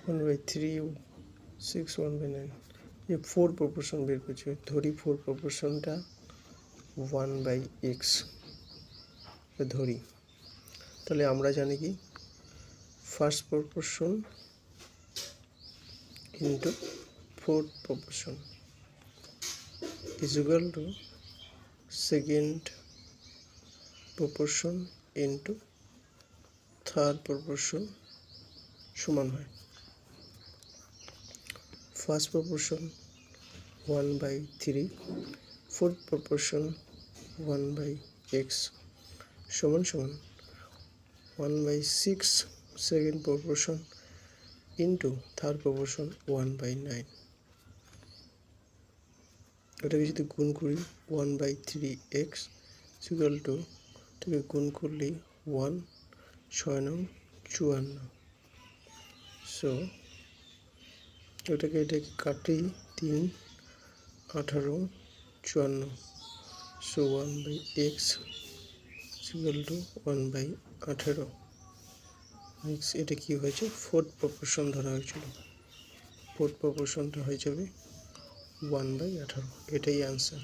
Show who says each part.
Speaker 1: 1/3 6 1/9 ये 4 প্রপোর্শন বের করছি ধরি 4 প্রপোর্শনটা 1/x ধরি তাহলে আমরা জানি কি first proportion into fourth proportion is equal to second proportion into third proportion সমান হয় first proportion 1/3 fourth proportion 1/x সমান 1/6 second proportion into third proportion 1/9 এটাকে যদি গুণ করি 1/3x equal to এটাকে গুণ করলে 1 6 9 54 সো এটাকে কাটি 3 18 54 সো 1/x equal to 1/18 এটা কি হয়েছে ফোর্থ প্রপোর্শন ধরা হয়েছিল ফোর্থ প্রপোর্শনটা হয়ে যাবে 1/18 এটাই आंसर